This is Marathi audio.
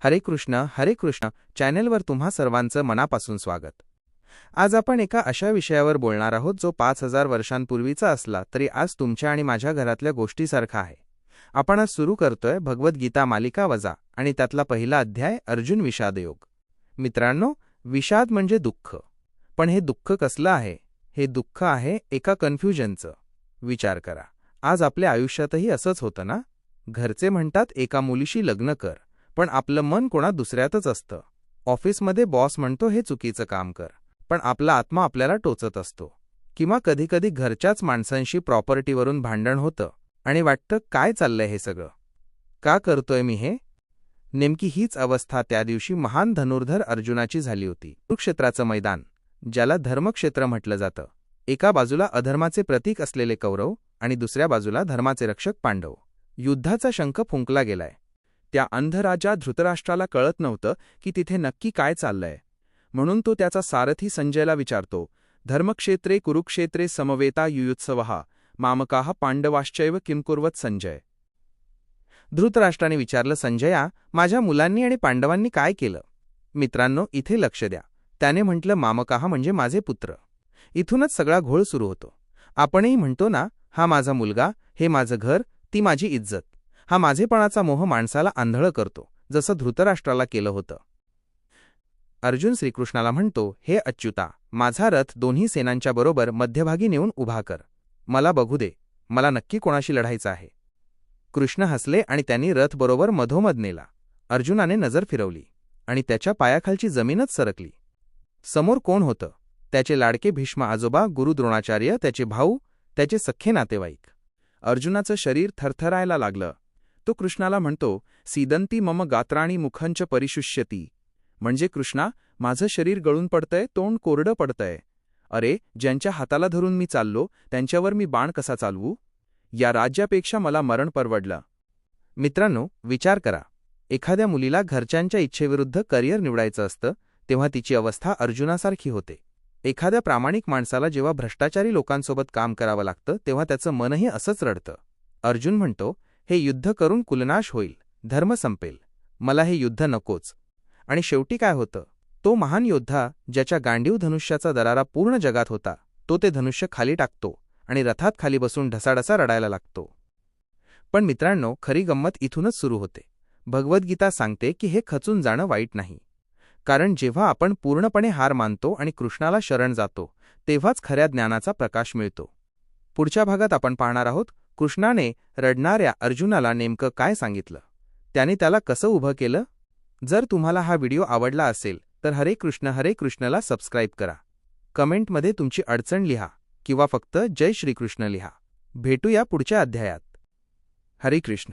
हरे कृष्ण चॅनेलवर तुम्हा सर्वांचं मनापासून स्वागत। आज आपण एका अशा विषयावर बोलणार आहोत जो 5000 वर्षांपूर्वीचा असला तरी आज तुमच्या आणि माझ्या घरातल्या गोष्टीसारखा आहे। आपण आज सुरू करतोय भगवद्गीता मालिका वजा आणि त्यातला पहिला अध्याय अर्जुन विषादयोग। मित्रांनो, विषाद म्हणजे दुःख, पण हे दुःख कसलं आहे? हे दुःख आहे एका कन्फ्युजनचं। विचार करा, आज आपल्या आयुष्यातही असंच होतं ना? घरचे म्हणतात एका मुलीशी लग्न कर, पण आपलं मन कोणा दुसऱ्यातच असतं। ऑफिसमध्ये बॉस म्हणतो हे चुकीचं काम कर, पण आपला आत्मा आपल्याला टोचत असतो। किंवा कधीकधी घरच्याच माणसांशी प्रॉपर्टीवरून भांडण होतं आणि वाटतं काय चाललंय हे सगळं? का करतोय मी हे? नेमकी हीच अवस्था त्या दिवशी महान धनुर्धर अर्जुनाची झाली होती। कुरुक्षेत्राचं मैदान, ज्याला धर्मक्षेत्र म्हटलं जातं, एका बाजूला अधर्माचे प्रतीक असलेले कौरव आणि दुसऱ्या बाजूला धर्माचे रक्षक पांडव। युद्धाचा शंख फुंकला गेलाय। त्या अंधराजा धृतराष्ट्राला कळत नव्हतं की तिथे नक्की काय चाललंय, म्हणून तो त्याचा सारथी संजयला विचारतो, धर्मक्षेत्रे कुरुक्षेत्रे समवेता युयुत्सवः मामकाः पांडवाश्चैव किं कुर्वत संजय। धृतराष्ट्राने विचारलं, संजया, माझ्या मुलांनी आणि पांडवांनी काय केलं? मित्रांनो, इथे लक्ष द्या। त्याने म्हटलं मामकाः म्हणजे माझे पुत्र। इथूनच सगळा घोळ सुरू होतो। आपणही म्हणतो ना, हा माझा मुलगा, हे माझं घर, ती माझी इज्जत। हा माझेपणाचा मोह माणसाला आंधळ करतो, जसं धृतराष्ट्राला केलं होतं। अर्जुन श्रीकृष्णाला म्हणतो, हे अच्युता, माझा रथ दोन्ही सेनांच्या बरोबर मध्यभागी नेऊन उभा कर। मला बघू दे, मला नक्की कोणाशी लढायचं आहे। कृष्ण हसले आणि त्यांनी रथ बरोबर मधोमध नेला। अर्जुनाने नजर फिरवली आणि त्याच्या पायाखालची जमीनच सरकली। समोर कोण होतं? त्याचे लाडके भीष्म आजोबा, गुरु द्रोणाचार्य, त्याचे भाऊ, त्याचे सख्खे नातेवाईक। अर्जुनाचं शरीर थरथरायला लागलं। तो कृष्णाला म्हणतो, सीदंती मम गात्राणी मुखंच परिशुष्यती। म्हणजे कृष्णा, माझं शरीर गळून पडतंय, तोंड कोरडं पडतंय। अरे, ज्यांच्या हाताला धरून मी चाललो त्यांच्यावर मी बाण कसा चालवू? या राज्यापेक्षा मला मरण परवडलं। मित्रांनो, विचार करा, एखाद्या मुलीला घरच्यांच्या इच्छेविरुद्ध करिअर निवडायचं असतं तेव्हा तिची अवस्था अर्जुनासारखी होते। एखाद्या प्रामाणिक माणसाला जेव्हा भ्रष्टाचारी लोकांसोबत काम करावं लागतं तेव्हा त्याचं मनही असंच रडतं। अर्जुन म्हणतो, हे युद्ध करून कुलनाश होईल, धर्म संपेल, मला हे युद्ध नकोच। आणि शेवटी काय होतं? तो महान योद्धा, ज्याच्या गांडीव धनुष्याचा दरारा पूर्ण जगात होता, तो ते धनुष्य खाली टाकतो आणि रथात खाली बसून ढसाढसा रडायला लागतो। पण मित्रांनो, खरी गंमत इथूनच सुरू होते। भगवद्गीता सांगते की हे खचून जाणं वाईट नाही, कारण जेव्हा आपण पूर्णपणे हार मानतो आणि कृष्णाला शरण जातो तेव्हाच खऱ्या ज्ञानाचा प्रकाश मिळतो। पुढच्या भागात आपण पाहणार आहोत, कृष्णाने रडणाऱ्या अर्जुनाला नेमकं काय सांगितलं, त्याने त्याला कसं उभं केलं। जर तुम्हाला हा व्हिडिओ आवडला असेल तर हरे कृष्णला सबस्क्राईब करा। कमेंटमध्ये तुमची अडचण लिहा किंवा फक्त जय श्रीकृष्ण लिहा। भेटूया पुढच्या अध्यायात। हरे कृष्ण।